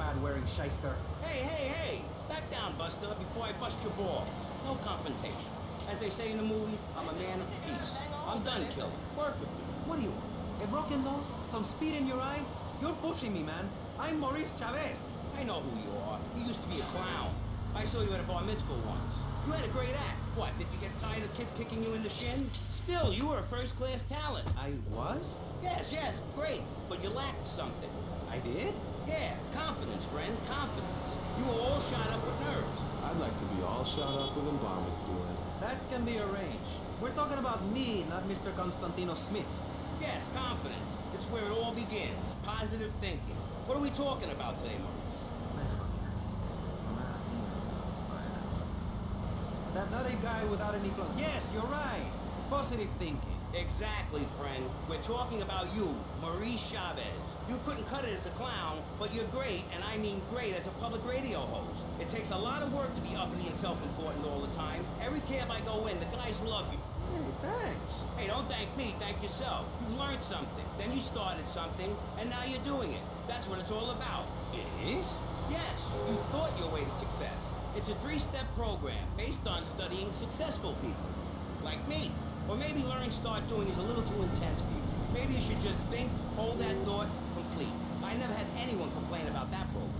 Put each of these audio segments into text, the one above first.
cravat-wearing shyster. Hey! Back down, Buster, before I bust your balls. No confrontation. As they say in the movies, I'm a man of peace. I'm done killing. Work with me. What do you want? A broken nose? Some speed in your eye? You're pushing me, man. I'm Maurice Chavez. I know who you are. You used to be a clown. I saw you at a bar mitzvah once. You had a great act. What, did you get tired of kids kicking you in the shin? Still, you were a first-class talent. I was? Yes, great. But you lacked something. I did? Yeah, confidence, friend, confidence. You were all shot up with nerves. I'd like to be all shot up with embalming fluid. That can be arranged. We're talking about me, not Mr. Constantino Smith. Yes, confidence. It's where it all begins. Positive thinking. What are we talking about today, Maurice? That nutty guy without any clothes. Yes, you're right. Positive thinking. Exactly, friend. We're talking about you, Maurice Chavez. You couldn't cut it as a clown, but you're great, and I mean great, as a public radio host. It takes a lot of work to be uppity and self-important all the time. Every cab I go in, the guys love you. Hey, thanks. Hey, don't thank me, thank yourself. You've learned something, then you started something, and now you're doing it. That's what it's all about. It is? Yes, you thought your way to success. It's a 3-step program based on studying successful people. Like me. Or maybe learning start doing is a little too intense for you. Maybe you should just think, hold that thought, complete. I never had anyone complain about that program.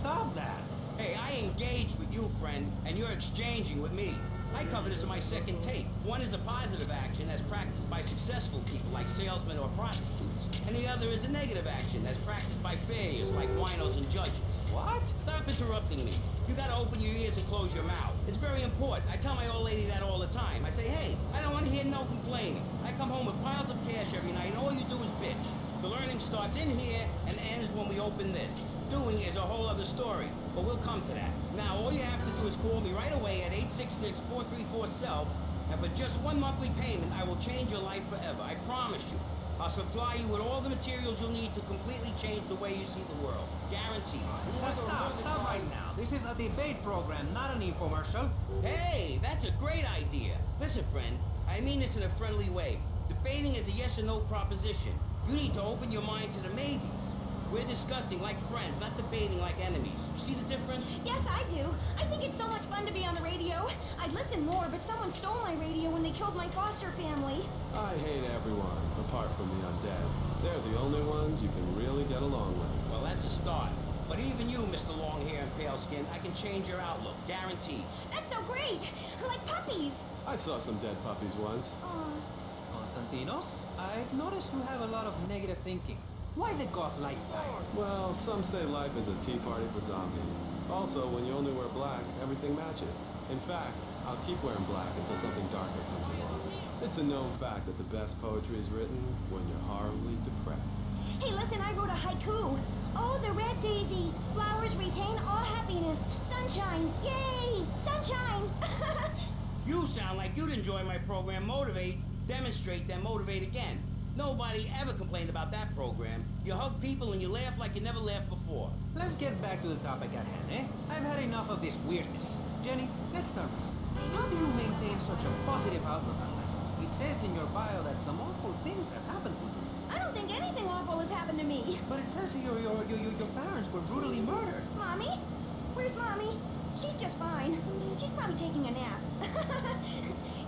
Stop that. Hey, I engaged with you, friend, and you're exchanging with me. I cover this in my second tape. One is a positive action as practiced by successful people like salesmen or prostitutes. And the other is a negative action as practiced by failures like winos and judges. What? Stop interrupting me. You gotta open your ears and close your mouth. It's very important. I tell my old lady that all the time. I say, hey, I don't want to hear no complaining. I come home with piles of cash every night and all you do is bitch. The learning starts in here and ends when we open this. Doing is a whole other story, but we'll come to that. Now, all you have to do is call me right away at 866-434-SELF, and for just one monthly payment, I will change your life forever. I promise you. I'll supply you with all the materials you'll need to completely change the way you see the world. Guaranteed. Stop right now. This is a debate program, not an infomercial. Hey, that's a great idea. Listen, friend, I mean this in a friendly way. Debating is a yes or no proposition. You need to open your mind to the maybes. We're discussing like friends, not debating like enemies. You see the difference? Yes, I do. I think it's so much fun to be on the radio. I'd listen more, but someone stole my radio when they killed my foster family. I hate everyone, apart from the undead. They're the only ones you can really get along with. Well, that's a start. But even you, Mr. Long Hair and Pale Skin, I can change your outlook. Guaranteed. That's so great. Like puppies. I saw some dead puppies once. Constantinos, I've noticed you have a lot of negative thinking. Why the goth lifestyle? Well, some say life is a tea party for zombies. Also, when you only wear black, everything matches. In fact, I'll keep wearing black until something darker comes along. It's a known fact that the best poetry is written when you're horribly depressed. Hey, listen, I wrote a haiku. Oh, the red daisy. Flowers retain all happiness. Sunshine. Yay! Sunshine! You sound like you'd enjoy my program Motivate, Demonstrate, then Motivate Again. Nobody ever complained about that program. You hug people and you laugh like you never laughed before. Let's get back to the topic at hand, eh? I've had enough of this weirdness. Jenny, let's start with you. How do you maintain such a positive outlook on life? It says in your bio that some awful things have happened to you. I don't think anything awful has happened to me. But it says your parents were brutally murdered. Mommy? Where's Mommy? She's just fine. She's probably taking a nap.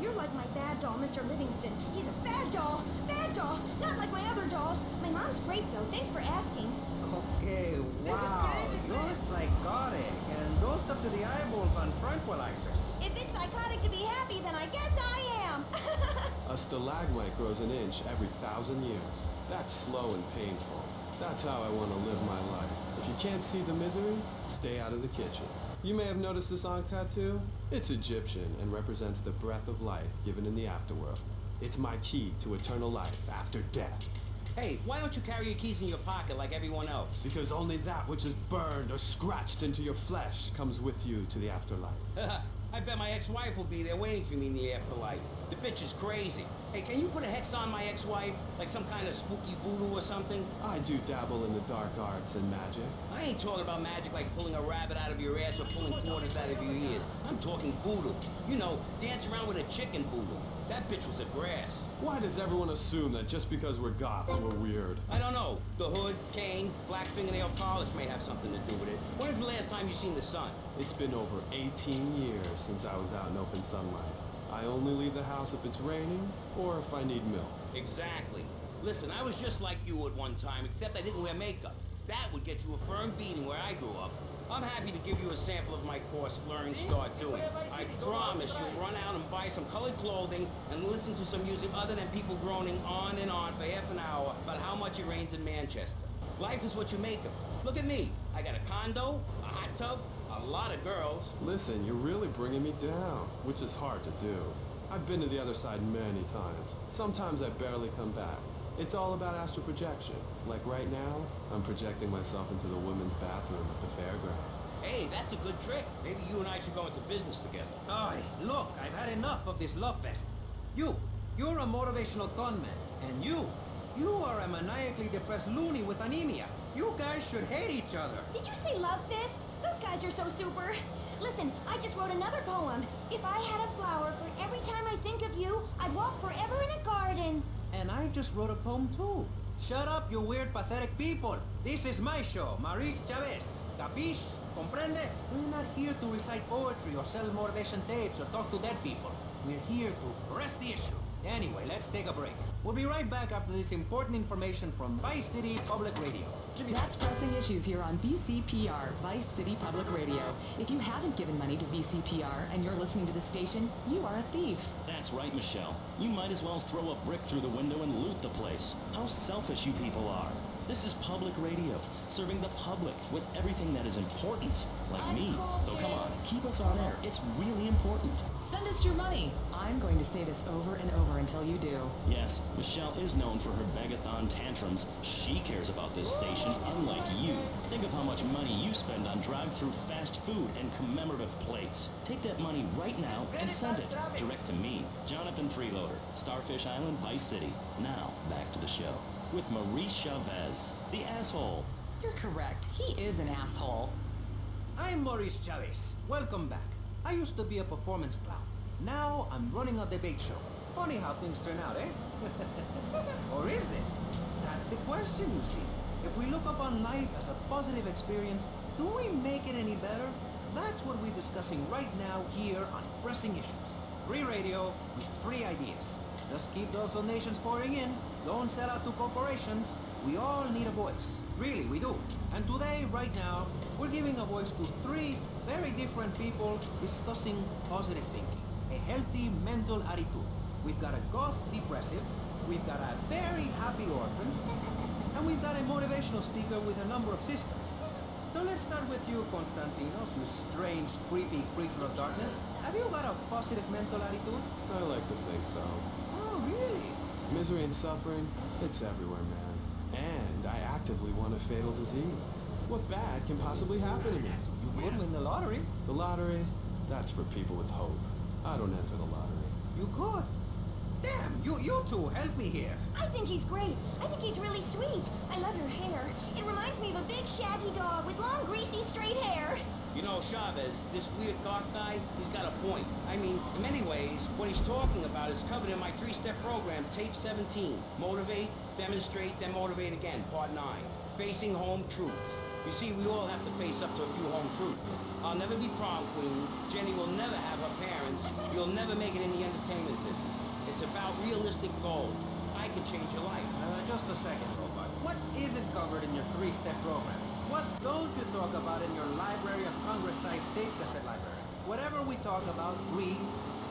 You're like my bad doll, Mr. Livingston. He's a bad doll. Bad doll. Not like my other dolls. My mom's great, though. Thanks for asking. Okay, wow. You're psychotic and dosed up to the eyeballs on tranquilizers. If it's psychotic to be happy, then I guess I am. A stalagmite grows an inch every 1,000 years. That's slow and painful. That's how I want to live my life. If you can't see the misery, stay out of the kitchen. You may have noticed the song tattoo. It's Egyptian and represents the breath of life given in the afterworld. It's my key to eternal life after death. Hey, why don't you carry your keys in your pocket like everyone else? Because only that which is burned or scratched into your flesh comes with you to the afterlife. I bet my ex-wife will be there waiting for me in the afterlife. The bitch is crazy. Hey, can you put a hex on my ex-wife? Like some kind of spooky voodoo or something? I do dabble in the dark arts and magic. I ain't talking about magic like pulling a rabbit out of your ass or pulling quarters out of your ears. I'm talking voodoo. You know, dance around with a chicken voodoo. That bitch was a grass. Why does everyone assume that just because we're goths, we're weird? I don't know. The hood, cane, black fingernail polish may have something to do with it. When is the last time you seen the sun? It's been over 18 years since I was out in open sunlight. I only leave the house if it's raining or if I need milk. Exactly. Listen, I was just like you at one time, except I didn't wear makeup. That would get you a firm beating where I grew up. I'm happy to give you a sample of my course, Learn, Start, Doing. I promise you'll run out and buy some colored clothing and listen to some music other than people groaning on and on for half an hour about how much it rains in Manchester. Life is what you make of it. Look at me. I got a condo, a hot tub, a lot of girls. Listen, you're really bringing me down, which is hard to do. I've been to the other side many times. Sometimes I barely come back. It's all about astral projection. Like right now, I'm projecting myself into the women's bathroom at the fairgrounds. Hey, that's a good trick. Maybe you and I should go into business together. Aye, look, I've had enough of this love fest. You're a motivational gunman. And you are a maniacally depressed loony with anemia. You guys should hate each other. Did you say love fist? Those guys are so super. Listen, I just wrote another poem. If I had a flower for every time I think of you, I'd walk forever in a garden. And I just wrote a poem too. Shut up, you weird, pathetic people. This is my show, Maurice Chavez. Capiche? Comprende? We're not here to recite poetry or sell motivation tapes or talk to dead people. We're here to press the issue. Anyway, let's take a break. We'll be right back after this important information from Vice City Public Radio. That's Pressing Issues here on VCPR, Vice City Public Radio. If you haven't given money to VCPR and you're listening to the station, you are a thief. That's right, Michelle. You might as well throw a brick through the window and loot the place. How selfish you people are. This is public radio, serving the public with everything that is important, like me. So come on, keep us on air. It's really important. Send us your money. I'm going to say this over and over until you do. Yes, Michelle is known for her begathon tantrums. She cares about this station, unlike you. Think of how much money you spend on drive-through fast food and commemorative plates. Take that money right now and send it direct to me, Jonathan Freeloader, Starfish Island, Vice City. Now, back to the show. With Maurice Chavez, the asshole. You're correct. He is an asshole. I'm Maurice Chavez. Welcome back. I used to be a performance clown. Now I'm running a debate show. Funny how things turn out, eh? Or is it? That's the question, you see. If we look upon life as a positive experience, do we make it any better? That's what we're discussing right now here on Pressing Issues. Free radio with free ideas. Just keep those donations pouring in. Don't sell out to corporations. We all need a voice. Really, we do. And today, right now, we're giving a voice to three very different people discussing positive thinking. A healthy mental attitude. We've got a goth depressive. We've got a very happy orphan. And we've got a motivational speaker with a number of systems. So let's start with you, Konstantinos, you strange, creepy creature of darkness. Have you got a positive mental attitude? I like to think so. Oh, really? Misery and suffering, it's everywhere, man. And I actively want a fatal disease. What bad can possibly happen to me? You could win the lottery. The lottery, that's for people with hope. I don't enter the lottery. You could. Damn, you two, help me here. I think he's great. I think he's really sweet. I love your hair. It reminds me of a big shaggy dog with long greasy straight hair. You know, Chavez, this weird goth guy, he's got a point. I mean, in many ways, what he's talking about is covered in my three-step program, Tape 17. Motivate, demonstrate, then motivate again, Part 9. Facing home truths. You see, we all have to face up to a few home truths. I'll never be prom queen. Jenny will never have her parents. You'll never make it in the entertainment business. It's about realistic goals. I can change your life. Just a second, Robot. What isn't covered in your three-step program? What don't you talk about in your Library of Congress-sized tape cassette library? Whatever we talk about, greed,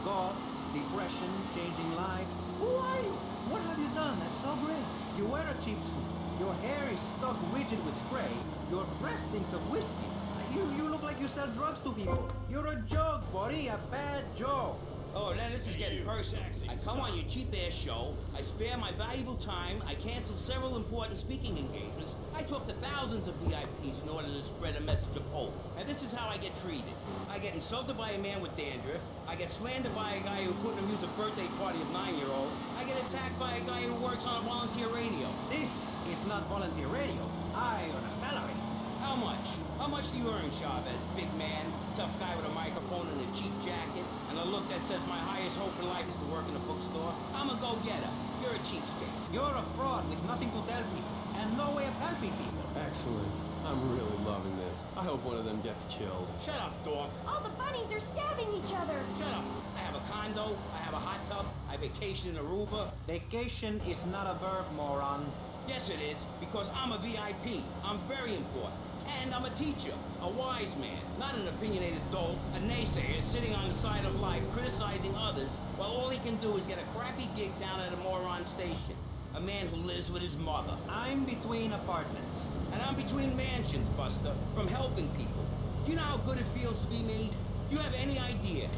gods, depression, changing lives. Who are you? What have you done that's so great? You wear a cheap suit. Your hair is stuck rigid with spray. Your breath stinks of whiskey. You look like you sell drugs to people. You're a joke, buddy. A bad joke. Oh, now this is getting personal. I come on your cheap-ass show, I spare my valuable time, I cancel several important speaking engagements, I talk to thousands of VIPs in order to spread a message of hope. And this is how I get treated. I get insulted by a man with dandruff, I get slandered by a guy who couldn't amuse the birthday party of 9-year-olds, I get attacked by a guy who works on a volunteer radio. This is not volunteer radio. I on a salary. How much? How much do you earn, Chavez? Big man, tough guy with a microphone and a cheap jacket, and a look that says my highest hope in life is to work in a bookstore? I'm a go-getter. You're a cheapskate. You're a fraud with nothing to tell people, and no way of helping people. Excellent. I'm really loving this. I hope one of them gets killed. Shut up, dork. All the bunnies are stabbing each other. Shut up. I have a condo, I have a hot tub, I vacation in Aruba. Vacation is not a verb, moron. Yes, it is, because I'm a VIP. I'm very important. And I'm a teacher, a wise man, not an opinionated dolt, a naysayer sitting on the side of life criticizing others while all he can do is get a crappy gig down at a moron station. A man who lives with his mother. I'm between apartments. And I'm between mansions, Buster, from helping people. Do you know how good it feels to be me? Do you have any idea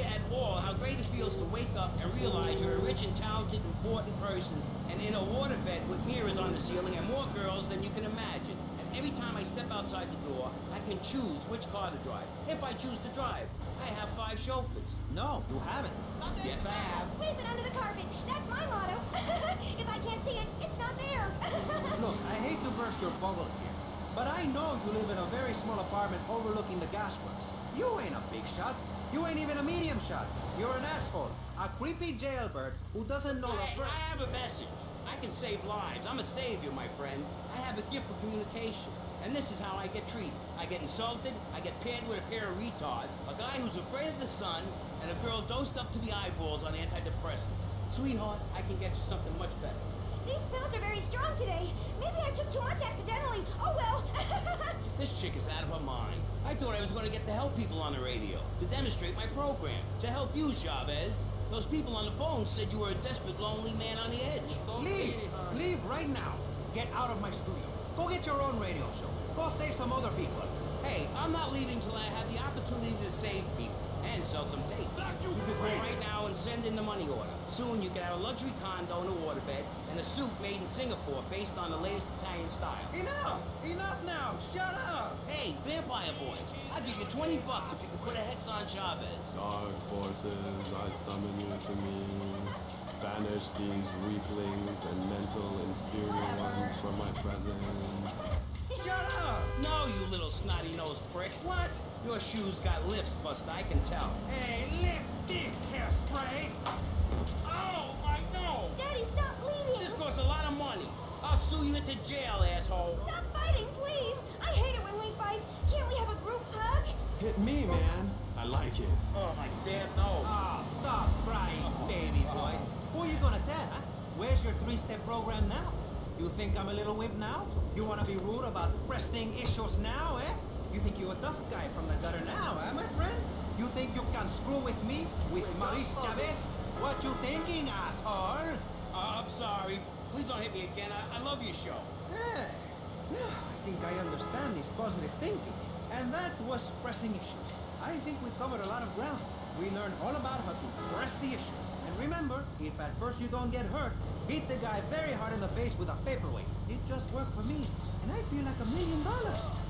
at all how great it feels to wake up and realize you're a rich and talented, important person and in a waterbed with mirrors on the ceiling and more girls than you can imagine? And every time I step outside the door, I can choose which car to drive. If I choose to drive, I have 5 chauffeurs. No, you haven't. Yes, I have. Sweep it under the carpet. That's my motto. If I can't see it, it's not there. Look, I hate to burst your bubble here, but I know you live in a very small apartment overlooking the gasworks. You ain't a big shot. You ain't even a medium shot. You're an asshole. A creepy jailbird who doesn't know Hey, the I have a message. I can save lives. I'm a savior, my friend. I have a gift for communication. And this is how I get treated. I get insulted, I get paired with a pair of retards, a guy who's afraid of the sun, and a girl dosed up to the eyeballs on antidepressants. Sweetheart, I can get you something much better. These pills are very strong today. Maybe I took too much accidentally. Oh well. This chick is out of her mind. I thought I was going to get to help people on the radio, to demonstrate my program, to help you, Chavez. Those people on the phone said you were a desperate, lonely man on the edge. Leave! Leave right now! Get out of my studio. Go get your own radio show. Go save some other people. Hey, I'm not leaving till I have the opportunity to save people and sell some tape. You can go right now and send in the money order. Soon you can have a luxury condo and a waterbed and a suit made in Singapore based on the latest Italian style. Enough! Enough now! Shut up! Hey, Vampire Boy, I'll give you $20 if you can put a hex on Chavez. Dark forces, I summon you to me. Banish these weaklings and mental inferior ones from my presence. Shut up! No, you little snotty-nosed prick. What? Your shoes got lifts, Buster, I can tell. Hey, lift this hairspray! Oh, my nose! Daddy, stop bleeding. This costs a lot of money. I'll sue you into jail, asshole. Stop fighting, please. I hate it when we fight. Can't we have a group hug? Hit me, man. I like it. Oh, my damn nose. Ah, stop crying, baby boy. Who are you gonna tell, huh? Where's your 3-step program now? You think I'm a little wimp now? You wanna be rude about pressing issues now, eh? You think you're a tough guy from the gutter now, eh, my friend? You think you can screw with me, with Maurice Chavez? What you thinking, asshole? I'm sorry. Please don't hit me again. I love your show. I think I understand this positive thinking. And that was pressing issues. I think we covered a lot of ground. We learned all about how to press the issue. And remember, if at first you don't get hurt, hit the guy very hard in the face with a paperweight. It just worked for me. And I feel like $1 million.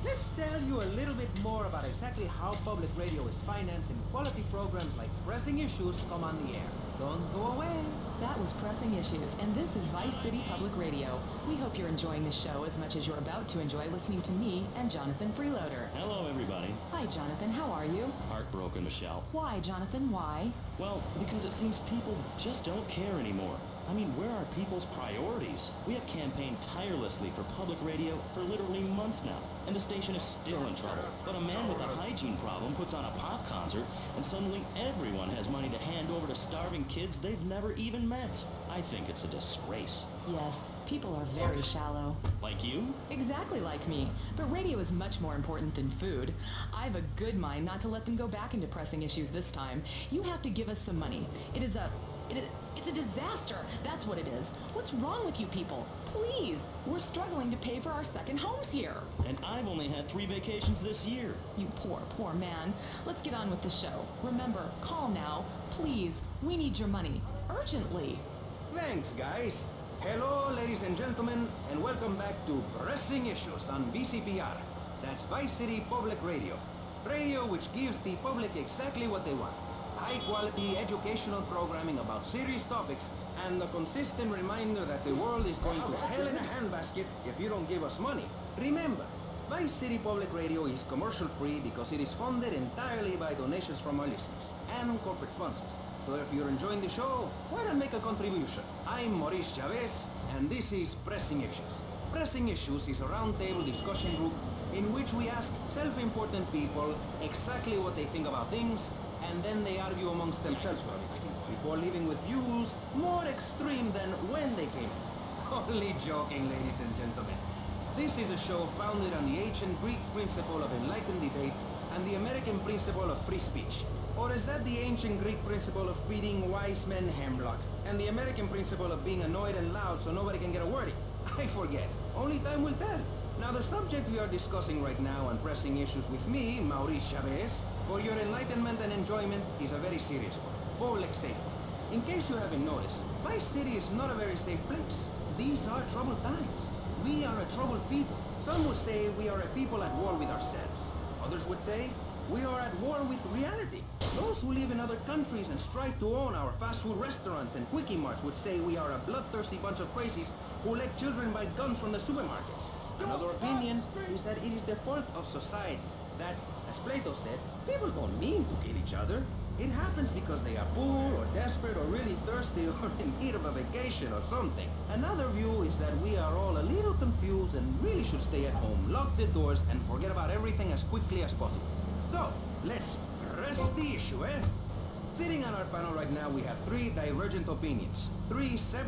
Let's tell you a little bit more about exactly how public radio is financed and quality programs like Pressing Issues come on the air. Don't go away. That was Pressing Issues, and this is Vice City Public Radio. We hope you're enjoying the show as much as you're about to enjoy listening to me and Jonathan Freeloader. Hello, everybody. Hi, Jonathan. How are you? Heartbroken, Michelle. Why, Jonathan? Why? Well, because it seems people just don't care anymore. I mean, where are people's priorities? We have campaigned tirelessly for public radio for literally months now, and the station is still in trouble. But a man with a hygiene problem puts on a pop concert, and suddenly everyone has money to hand over to starving kids they've never even met. I think it's a disgrace. Yes, people are very shallow. Like you? Exactly like me. But radio is much more important than food. I've a good mind not to let them go back into Pressing Issues this time. You have to give us some money. It's a disaster. That's what it is. What's wrong with you people? Please, we're struggling to pay for our second homes here. And I've only had 3 vacations this year. You poor, poor man. Let's get on with the show. Remember, call now. Please, we need your money. Urgently. Thanks, guys. Hello, ladies and gentlemen, and welcome back to Pressing Issues on VCPR. That's Vice City Public Radio. Radio which gives the public exactly what they want. High-quality educational programming about serious topics, and a consistent reminder that the world is going to hell in a handbasket if you don't give us money. Remember, Vice City Public Radio is commercial-free because it is funded entirely by donations from our listeners and corporate sponsors. So if you're enjoying the show, why not make a contribution? I'm Maurice Chavez, and this is Pressing Issues. Pressing Issues is a roundtable discussion group in which we ask self-important people exactly what they think about things, and then they argue amongst themselves before leaving with views more extreme than when they came in. Only joking, ladies and gentlemen. This is a show founded on the ancient Greek principle of enlightened debate and the American principle of free speech. Or is that the ancient Greek principle of feeding wise men hemlock and the American principle of being annoyed and loud so nobody can get a word in? I forget. Only time will tell. Now, the subject we are discussing right now on Pressing Issues with me, Maurice Chavez, for your enlightenment and enjoyment is a very serious one. Public safety. In case you haven't noticed, Vice City is not a very safe place. These are troubled times. We are a troubled people. Some would say we are a people at war with ourselves. Others would say we are at war with reality. Those who live in other countries and strive to own our fast food restaurants and quickie marts would say we are a bloodthirsty bunch of crazies who let children buy guns from the supermarkets. Another opinion is that it is the fault of society, that, as Plato said, people don't mean to kill each other. It happens because they are poor or desperate or really thirsty or in need of a vacation or something. Another view is that we are all a little confused and really should stay at home, lock the doors, and forget about everything as quickly as possible. So, let's press the issue, eh? Sitting on our panel right now, we have three divergent opinions. Three separate